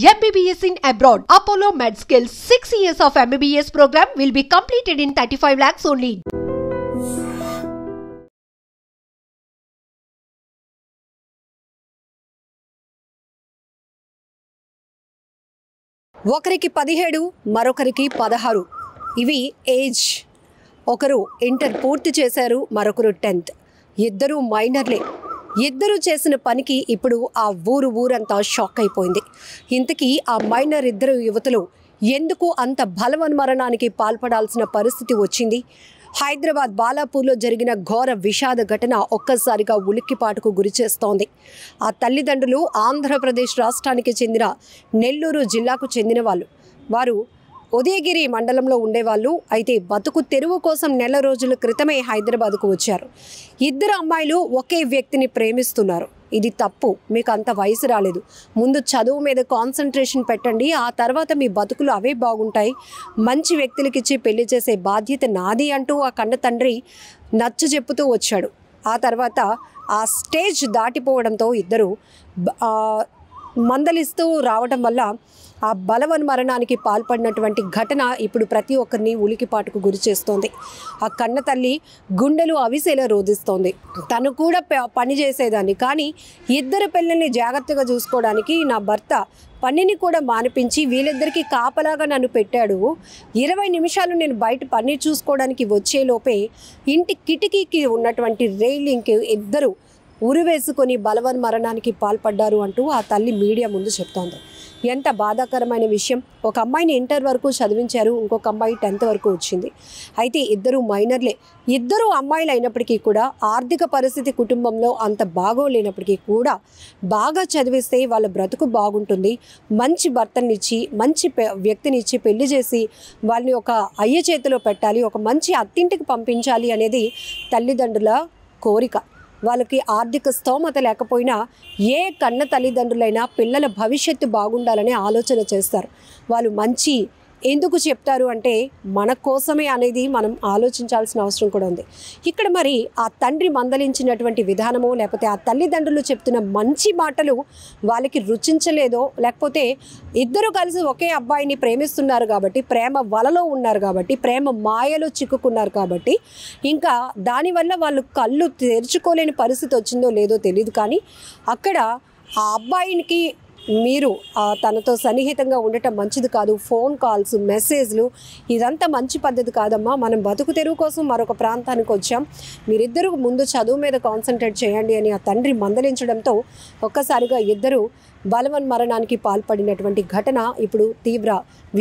MBBS in abroad. Apollo MedSkill 6 years of MBBS program will be completed in 35 lakhs only. ఒకరికి 17 మరొకరికి 16 ఇవి age. ఒకరు inter పూర్తి చేశారు, మరొకరు 10th. ఇద్దరు మైనర్లే. ఇద్దరు చేసిన పనికి ఇప్పుడు ఆ ఊరంతా షాక్ అయిపోయింది. ఇంతకీ ఆ మైనర్ ఇద్దరు యువతులు ఎందుకు అంత బలవన్మరణానికి పాల్పడాల్సిన పరిస్థితి వచ్చింది? హైదరాబాద్ బాలాపూర్లో జరిగిన ఘోర విషాద ఘటన ఒక్కసారిగా ఉలిక్కిపాటుకు గురిచేస్తోంది. ఆ తల్లిదండ్రులు ఆంధ్రప్రదేశ్ రాష్ట్రానికి చెందిన నెల్లూరు జిల్లాకు చెందిన వాళ్ళు. వారు ఉదయగిరి మండలంలో ఉండేవాళ్ళు. అయితే బతుకు తెరువు కోసం నెల రోజుల క్రితమే హైదరాబాద్కు వచ్చారు. ఇద్దరు అమ్మాయిలు ఒకే వ్యక్తిని ప్రేమిస్తున్నారు. ఇది తప్పు. మీకు అంత వయసు రాలేదు, ముందు చదువు మీద కాన్సన్ట్రేషన్ పెట్టండి, ఆ తర్వాత మీ బతుకులు అవే బాగుంటాయి, మంచి వ్యక్తులకి ఇచ్చి పెళ్లి చేసే బాధ్యత నాది అంటూ ఆ కన్న తండ్రి నచ్చ చెప్పుతూ వచ్చాడు. ఆ తర్వాత ఆ స్టేజ్ దాటిపోవడంతో ఇద్దరు మందలిస్తూ రావడం వల్ల ఆ బలవన్మరణానికి పాల్పడినటువంటి ఘటన ఇప్పుడు ప్రతి ఒక్కరిని ఉలికిపాటుకు గురి చేస్తోంది. ఆ కన్న తల్లి గుండెలు అవిసేలా రోధిస్తోంది. తను కూడా పని చేసేదాన్ని, కానీ ఇద్దరు పిల్లల్ని జాగ్రత్తగా చూసుకోవడానికి నా భర్త పనిని కూడా మానిపించి వీళ్ళిద్దరికీ కాపలాగా నన్ను పెట్టాడు. 20 నిమిషాలు నేను బయట పని చూసుకోవడానికి వచ్చేలోపే ఇంటి కిటికీకి ఉన్నటువంటి రైలింగ్కి ఇద్దరు ఉరివేసుకొని బలవన్మరణానికి పాల్పడ్డారు అంటూ ఆ తల్లి మీడియా ముందు చెప్తోంది. ఎంత బాధాకరమైన విషయం. ఒక అమ్మాయిని ఇంటర్ వరకు చదివించారు, ఇంకొక అమ్మాయి 10th వరకు వచ్చింది. అయితే ఇద్దరు మైనర్లే. ఇద్దరు అమ్మాయిలు అయినప్పటికీ కూడా ఆర్థిక పరిస్థితి కుటుంబంలో అంత బాగోలేనప్పటికీ కూడా బాగా చదివిస్తే వాళ్ళ బ్రతుకు బాగుంటుంది, మంచి భర్తనిచ్చి మంచి వ్యక్తినిచ్చి పెళ్లి చేసి వాళ్ళని ఒక అయ్య చేతిలో పెట్టాలి, ఒక మంచి అత్తింటికి పంపించాలి అనేది తల్లిదండ్రుల కోరిక. వాళ్ళకి ఆర్థిక స్తోమత లేకపోయినా ఏ కన్న తల్లిదండ్రులైనా పిల్లల భవిష్యత్తు బాగుండాలని ఆలోచన చేస్తారు. వాళ్ళు మంచి ఎందుకు చెప్తారు అంటే మన కోసమే అనేది మనం ఆలోచించాల్సిన అవసరం కూడా ఉంది. ఇక్కడ మరి ఆ తండ్రి మందలించినటువంటి విధానమో లేకపోతే ఆ తల్లిదండ్రులు చెప్తున్న మంచి మాటలు వాళ్ళకి రుచించలేదో, లేకపోతే ఇద్దరు కలిసి ఒకే అబ్బాయిని ప్రేమిస్తున్నారు కాబట్టి, ప్రేమ వలలో ఉన్నారు కాబట్టి, ప్రేమ మాయలో చిక్కుకున్నారు కాబట్టి ఇంకా దానివల్ల వాళ్ళు కళ్ళు తెరుచుకోలేని పరిస్థితి వచ్చిందో లేదో తెలియదు. కానీ అక్కడ ఆ అబ్బాయికి మీరు తనతో సన్నిహితంగా ఉండటం మంచిది కాదు, ఫోన్ కాల్స్, మెసేజ్లు, ఇదంతా మంచి పద్ధతి కాదమ్మా, మనం బతుకు తెరువు కోసం మరొక ప్రాంతానికి వచ్చాం, మీరిద్దరూ ముందు చదువు మీద కాన్సన్ట్రేట్ చేయండి అని ఆ తండ్రి మందలించడంతో ఒక్కసారిగా ఇద్దరు బలవన్మరణానికి పాల్పడినటువంటి ఘటన ఇప్పుడు తీవ్ర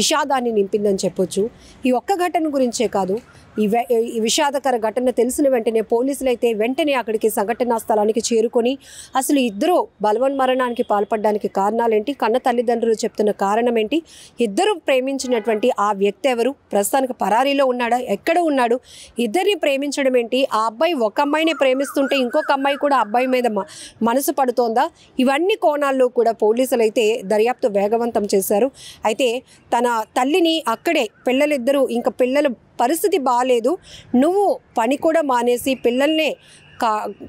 విషాదాన్ని నింపిందని చెప్పొచ్చు. ఈ ఒక్క ఘటన గురించే కాదు, ఈ విషాదకర ఘటన తెలిసిన వెంటనే పోలీసులు అయితే వెంటనే అక్కడికి సంఘటనా స్థలానికి చేరుకొని అసలు ఇద్దరు బలవన్మరణానికి పాల్పడడానికి కారణాలేంటి, కన్న తల్లిదండ్రులు చెప్తున్న కారణం ఏంటి, ఇద్దరు ప్రేమించినటువంటి ఆ వ్యక్తి ఎవరు, ప్రస్తుతానికి పరారీలో ఉన్నాడా, ఎక్కడ ఉన్నాడు, ఇద్దరిని ప్రేమించడం ఏంటి, ఆ అబ్బాయి ఒక అమ్మాయిని ప్రేమిస్తుంటే ఇంకొక అమ్మాయి కూడా అబ్బాయి మీద మనసు పడుతోందా, ఇవన్నీ కోణాల్లో కూడా పోలీసులు అయితే దర్యాప్తు వేగవంతం చేశారు. అయితే తన తల్లిని అక్కడే పిల్లలిద్దరూ ఇంకా పిల్లల పరిస్థితి బాగాలేదు, నువ్వు పని కూడా మానేసి పిల్లల్నే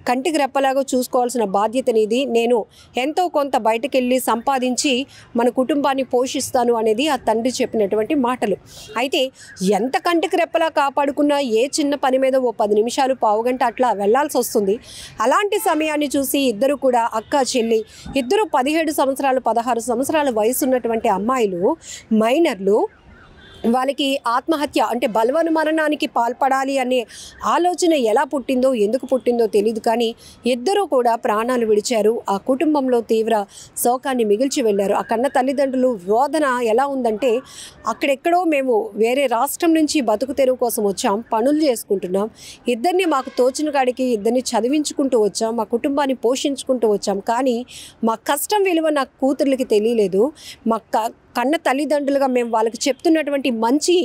కంటికి రెప్పలాగా చూసుకోవాల్సిన బాధ్యత నీది, నేను ఎంతో కొంత బయటకు వెళ్ళి సంపాదించి మన కుటుంబాన్ని పోషిస్తాను అనేది ఆ తండ్రి చెప్పినటువంటి మాటలు. అయితే ఎంత కంటికి రెప్పలా కాపాడుకున్నా ఏ చిన్న పని మీద ఓ 10 నిమిషాలు పావుగంట అట్లా వెళ్లాల్సి వస్తుంది. అలాంటి సమయాన్ని చూసి ఇద్దరు కూడా అక్క చెల్లి ఇద్దరు 17 సంవత్సరాలు 16 సంవత్సరాల వయసు ఉన్నటువంటి అమ్మాయిలు, మైనర్లు, వాళ్ళకి ఆత్మహత్య అంటే బలవన్మరణానికి పాల్పడాలి అనే ఆలోచన ఎలా పుట్టిందో ఎందుకు పుట్టిందో తెలియదు. కానీ ఇద్దరూ కూడా ప్రాణాలు విడిచారు. ఆ కుటుంబంలో తీవ్ర శోకాన్ని మిగిల్చి వెళ్ళారు. ఆ కన్న తల్లిదండ్రులు రోదన ఎలా ఉందంటే, అక్కడెక్కడో మేము వేరే రాష్ట్రం నుంచి బతుకు తెరువు కోసం వచ్చాం, పనులు చేసుకుంటున్నాం, ఇద్దరిని మాకు తోచిన కాడికి ఇద్దరిని చదివించుకుంటూ వచ్చాం, మా కుటుంబాన్ని పోషించుకుంటూ వచ్చాం, కానీ మా కష్టం విలువ నా కూతుర్లకి తెలియలేదు, మా కన్న తల్లిదండ్రులుగా మేము వాళ్ళకి చెప్తున్నటువంటి మంచి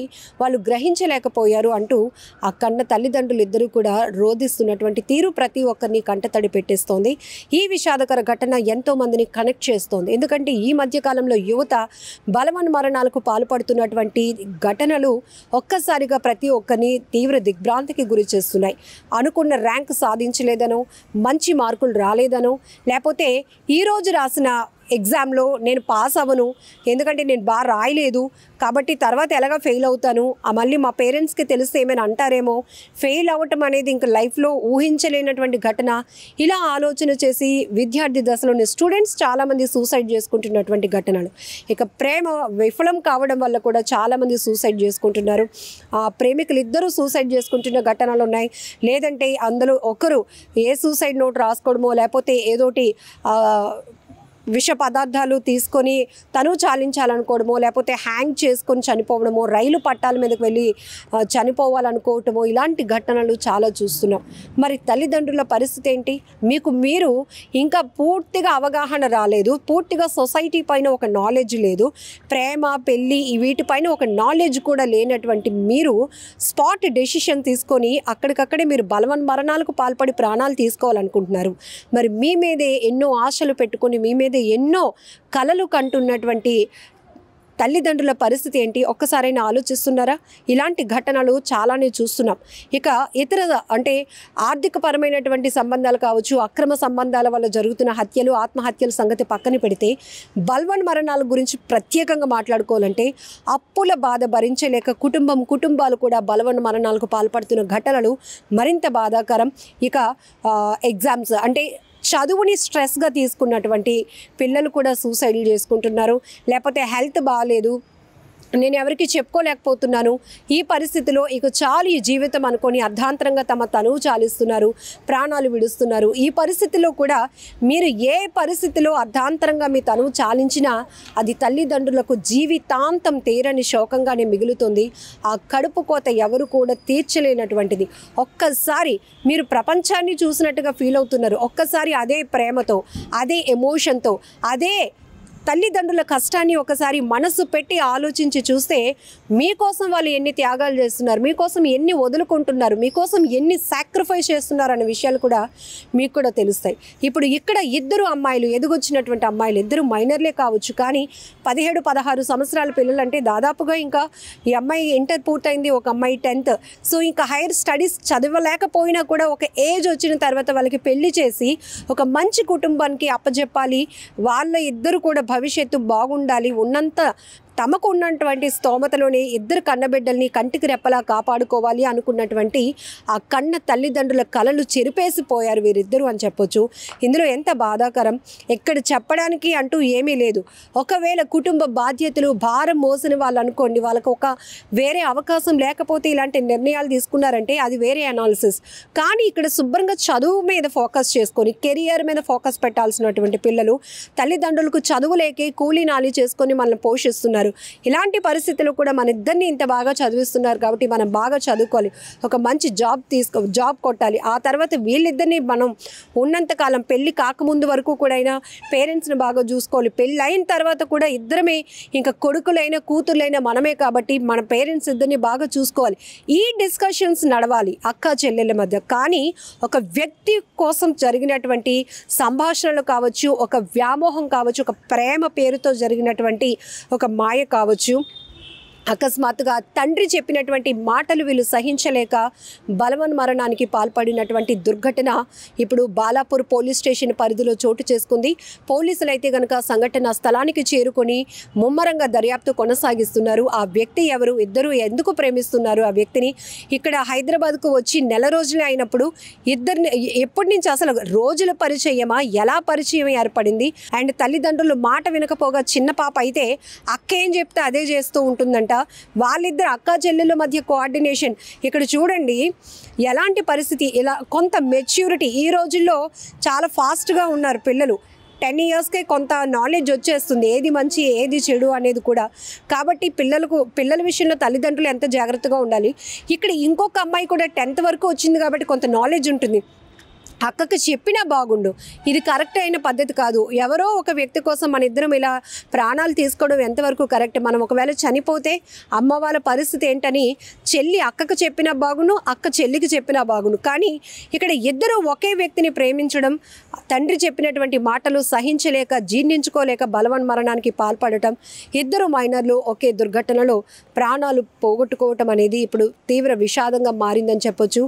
వాళ్ళు గ్రహించలేకపోయారు అంటూ ఆ కన్న తల్లిదండ్రులు ఇద్దరూ కూడా రోధిస్తున్నటువంటి తీరు ప్రతి ఒక్కరిని కంటతడి పెట్టేస్తోంది. ఈ విషాదకర ఘటన ఎంతో మందిని కనెక్ట్ చేస్తోంది. ఎందుకంటే ఈ మధ్యకాలంలో యువత బలవన్మరణాలకు పాల్పడుతున్నటువంటి ఘటనలు ఒక్కసారిగా ప్రతి ఒక్కరిని తీవ్ర దిగ్భ్రాంతికి గురి చేస్తున్నాయి. అనుకున్న ర్యాంక్ సాధించలేదనో, మంచి మార్కులు రాలేదనో, లేకపోతే ఈరోజు రాసిన ఎగ్జామ్లో నేను పాస్ అవ్వను, ఎందుకంటే నేను బాగా రాయలేదు కాబట్టి తర్వాత ఎలాగ ఫెయిల్ అవుతాను, మళ్ళీ మా పేరెంట్స్కి తెలిస్తే ఏమైనా అంటారేమో, ఫెయిల్ అవ్వటం అనేది ఇంక లైఫ్లో ఊహించలేనటువంటి ఘటన. ఇలా ఆలోచన చేసి విద్యార్థి దశలోని స్టూడెంట్స్ చాలామంది సూసైడ్ చేసుకుంటున్నటువంటి ఘటనలు. ఇక ప్రేమ విఫలం కావడం వల్ల కూడా చాలామంది సూసైడ్ చేసుకుంటున్నారు. ప్రేమికులు ఇద్దరు సూసైడ్ చేసుకుంటున్న ఘటనలు ఉన్నాయి. లేదంటే అందులో ఒకరు ఏ సూసైడ్ నోట్ రాసుకోవడమో, లేకపోతే ఏదోటి విష పదార్థాలు తీసుకొని తను చాలించాలనుకోవడమో, లేకపోతే హ్యాంగ్ చేసుకొని చనిపోవడమో, రైలు పట్టాల మీదకి వెళ్ళి చనిపోవాలనుకోవటమో, ఇలాంటి ఘటనలు చాలా చూస్తున్నాం. మరి తల్లిదండ్రుల పరిస్థితి ఏంటి? మీరు ఇంకా పూర్తిగా అవగాహన రాలేదు, పూర్తిగా సొసైటీ పైన ఒక నాలెడ్జ్ లేదు, ప్రేమ పెళ్ళి వీటిపైన ఒక నాలెడ్జ్ కూడా లేనటువంటి మీరు స్పాట్ డెసిషన్ తీసుకొని అక్కడికక్కడే మీరు బలవన్మరణాలకు పాల్పడి ప్రాణాలు తీసుకోవాలనుకుంటున్నారు. మరి మీ మీదే ఎన్నో ఆశలు పెట్టుకొని మీ మీద ఎన్నో కలలు కంటున్నటువంటి తల్లిదండ్రుల పరిస్థితి ఏంటి? ఒక్కసారైనా ఆలోచిస్తున్నారా? ఇలాంటి ఘటనలు చాలానే చూస్తున్నాం. ఇక ఇతర అంటే ఆర్థికపరమైనటువంటి సంబంధాలు కావచ్చు, అక్రమ సంబంధాల వల్ల జరుగుతున్న హత్యలు, ఆత్మహత్యల సంగతి పక్కన పెడితే బల్వన్ మరణాల గురించి ప్రత్యేకంగా మాట్లాడుకోవాలంటే అప్పుల బాధ భరించలేక కుటుంబాలు కూడా బలవన్ మరణాలకు పాల్పడుతున్న ఘటనలు మరింత బాధాకరం. ఇక ఎగ్జామ్స్ అంటే చదువుని స్ట్రెస్గా తీసుకున్నటువంటి పిల్లలు కూడా సూసైడ్లు చేసుకుంటున్నారు. లేకపోతే హెల్త్ బాగాలేదు, నేను ఎవరికి చెప్పుకోలేకపోతున్నాను, ఈ పరిస్థితిలో ఇక చాలు ఈ జీవితం అనుకొని అర్ధాంతరంగా తమ తనువు చాలిస్తున్నారు, ప్రాణాలు విడుస్తున్నారు. ఈ పరిస్థితిలో కూడా మీరు ఏ పరిస్థితిలో అర్ధాంతరంగా మీ తనువు చాలించినా అది తల్లిదండ్రులకు జీవితాంతం తీరని శోకంగానే మిగులుతుంది. ఆ కడుపు కోత ఎవరు కూడా తీర్చలేనటువంటిది. ఒక్కసారి మీరు ప్రపంచాన్ని చూసినట్టుగా ఫీల్ అవుతున్నారు. ఒక్కసారి అదే ప్రేమతో, అదే ఎమోషన్తో, అదే తల్లిదండ్రుల కష్టాన్ని ఒకసారి మనసు పెట్టి ఆలోచించి చూస్తే మీకోసం వాళ్ళు ఎన్ని త్యాగాలు చేస్తున్నారు, మీకోసం ఎన్ని వదులుకుంటున్నారు, మీకోసం ఎన్ని సాక్రిఫైస్ చేస్తున్నారు అనే విషయాలు కూడా మీకు కూడా తెలుస్తాయి. ఇప్పుడు ఇక్కడ ఇద్దరు అమ్మాయిలు, ఎదుగొచ్చినటువంటి అమ్మాయిలు, ఇద్దరు మైనర్లే కావచ్చు, కానీ 17-16 సంవత్సరాల పిల్లలంటే దాదాపుగా ఇంకా ఈ అమ్మాయి ఇంటర్ పూర్తయింది, ఒక అమ్మాయి 10th. సో ఇంకా హైయర్ స్టడీస్ చదవలేకపోయినా కూడా ఒక ఏజ్ వచ్చిన తర్వాత వాళ్ళకి పెళ్లి చేసి ఒక మంచి కుటుంబానికి అప్పచెప్పాలి, వాళ్ళ ఇద్దరు కూడా భవిష్యత్తు బాగుండాలి, ఉన్నంత తమకు ఉన్నటువంటి స్తోమతలోనే ఇద్దరు కన్నబిడ్డల్ని కంటికి రెప్పలా కాపాడుకోవాలి అనుకున్నటువంటి ఆ కన్న తల్లిదండ్రుల కలలు చెరిపేసిపోయారు వీరిద్దరూ అని చెప్పొచ్చు. ఇందులో ఎంత బాధాకరం! ఎక్కడ చెప్పడానికి అంటూ ఏమీ లేదు. ఒకవేళ కుటుంబ బాధ్యతలు భారం మోసిన వాళ్ళు అనుకోండి, వాళ్ళకు ఒక వేరే అవకాశం లేకపోతే ఇలాంటి నిర్ణయాలు తీసుకున్నారంటే అది వేరే అనాలిసిస్. కానీ ఇక్కడ శుభ్రంగా చదువు మీద ఫోకస్ చేసుకొని కెరియర్ మీద ఫోకస్ పెట్టాల్సినటువంటి పిల్లలు తల్లిదండ్రులకు చదువు లేకే కూలీ నాలి చేసుకొని మనల్ని పోషిస్తున్నారు. ఇలాంటి పరిస్థితుల్లో కూడా మన ఇద్దరిని ఇంత బాగా చదివిస్తున్నారు కాబట్టి మనం బాగా చదువుకోవాలి, ఒక మంచి జాబ్ కొట్టాలి. ఆ తర్వాత వీళ్ళిద్దరిని మనం ఉన్నంతకాలం పెళ్ళి కాకముందు వరకు కూడా అయినా పేరెంట్స్ని బాగా చూసుకోవాలి. పెళ్ళి అయిన తర్వాత కూడా ఇద్దరమే ఇంకా కొడుకులైనా కూతుర్లైనా మనమే కాబట్టి మన పేరెంట్స్ ఇద్దరిని బాగా చూసుకోవాలి. ఈ డిస్కషన్స్ నడవాలి అక్క చెల్లెళ్ళ మధ్య. కానీ ఒక వ్యక్తి కోసం జరిగినటువంటి సంభాషణలు కావచ్చు, ఒక వ్యామోహం కావచ్చు, ఒక ప్రేమ పేరుతో జరిగినటువంటి ఒక మాయ కావచ్చు, అకస్మాత్తుగా తండ్రి చెప్పినటువంటి మాటలు వీళ్ళు సహించలేక బలవన్ మరణానికి పాల్పడినటువంటి దుర్ఘటన ఇప్పుడు బాలాపూర్ పోలీస్ స్టేషన్ పరిధిలో చోటు చేసుకుంది. పోలీసులు అయితే కనుక సంఘటన స్థలానికి చేరుకొని ముమ్మరంగా దర్యాప్తు కొనసాగిస్తున్నారు. ఆ వ్యక్తి ఎవరు, ఇద్దరు ఎందుకు ప్రేమిస్తున్నారు ఆ వ్యక్తిని, ఇక్కడ హైదరాబాద్కు వచ్చి నెల రోజులే అయినప్పుడు ఇద్దరిని ఎప్పటి నుంచి అసలు రోజుల పరిచయమా, ఎలా పరిచయం ఏర్పడింది, అండ్ తల్లిదండ్రులు మాట వినకపోగా చిన్న పాప అయితే అక్క ఏం చెప్తే అదే చేస్తూ ఉంటుందంట. వాళ్ళిద్దరు అక్క చెల్లెళ్ళ మధ్య కోఆర్డినేషన్ ఇక్కడ చూడండి ఎలాంటి పరిస్థితి. ఇలా కొంత మెచ్యూరిటీ ఈ రోజుల్లో చాలా ఫాస్ట్గా ఉన్నారు పిల్లలు. 10 ఇయర్స్కే కొంత నాలెడ్జ్ వచ్చేస్తుంది, ఏది మంచి ఏది చెడు అనేది కూడా. కాబట్టి పిల్లల విషయంలో తల్లిదండ్రులు ఎంత జాగ్రత్తగా ఉండాలి. ఇక్కడ ఇంకొక అమ్మాయి కూడా 10th వరకు వచ్చింది కాబట్టి కొంత నాలెడ్జ్ ఉంటుంది. అక్కకి చెప్పినా బాగుండు, ఇది కరెక్ట్ అయిన పద్ధతి కాదు. ఎవరో ఒక వ్యక్తి కోసం మన ఇద్దరం ఇలా ప్రాణాలు తీసుకోవడం ఎంతవరకు కరెక్ట్? మనం ఒకవేళ చనిపోతే అమ్మ వాళ్ళ పరిస్థితి ఏంటని చెల్లి అక్కకు చెప్పినా బాగును, అక్క చెల్లికి చెప్పినా బాగును. కానీ ఇక్కడ ఇద్దరు ఒకే వ్యక్తిని ప్రేమించడం, తండ్రి చెప్పినటువంటి మాటలు సహించలేక జీర్ణించుకోలేక బలవన్ మరణానికి పాల్పడటం, ఇద్దరు మైనర్లు ఒకే దుర్ఘటనలో ప్రాణాలు పోగొట్టుకోవటం అనేది ఇప్పుడు తీవ్ర విషాదంగా మారిందని చెప్పొచ్చు.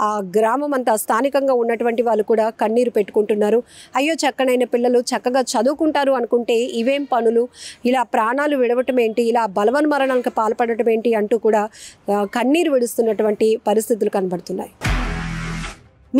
ఆ గ్రామం అంతా స్థానికంగా ఉన్నటువంటి వాళ్ళు కూడా కన్నీరు పెట్టుకుంటున్నారు. అయ్యో చక్కనైన పిల్లలు చక్కగా చదువుకుంటారు అనుకుంటే ఇవేం పనులు, ఇలా ప్రాణాలు విడవటం ఏంటి, ఇలా బలవన్మరణానికి పాల్పడటం ఏంటి అంటూ కూడా కన్నీరు విడుస్తున్నటువంటి పరిస్థితులు కనబడుతున్నాయి.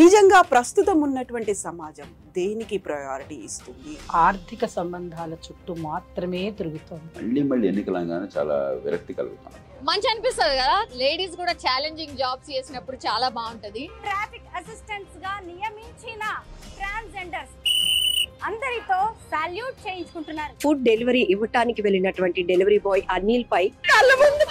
నిజంగా ప్రస్తుతం ఉన్నటువంటి సమాజం దేనికి ప్రయారిటీ ఇస్తుంది? ఆర్థిక సంబంధాల చుట్టూ మాత్రమే తిరుగుతుంది. మళ్ళీ ఎన్నికలంగానే చాలా విరక్తి కలుగుతాం. మంచి అనిపిస్తుంది కదా, లేడీస్ కూడా ఛాలెంజింగ్ జాబ్స్ చేసినప్పుడు చాలా బాగుంటది. ట్రాఫిక్ అసిస్టెంట్స్ గా నియమించిన ట్రాన్స్జెండర్స్ అందరితో సాల్యూట్ చేయించుకుంటున్నారు. ఫుడ్ డెలివరీ ఇవ్వటానికి వెళ్ళినటువంటి డెలివరీ బాయ్ అనిల్ పై కళ్ళ ముందు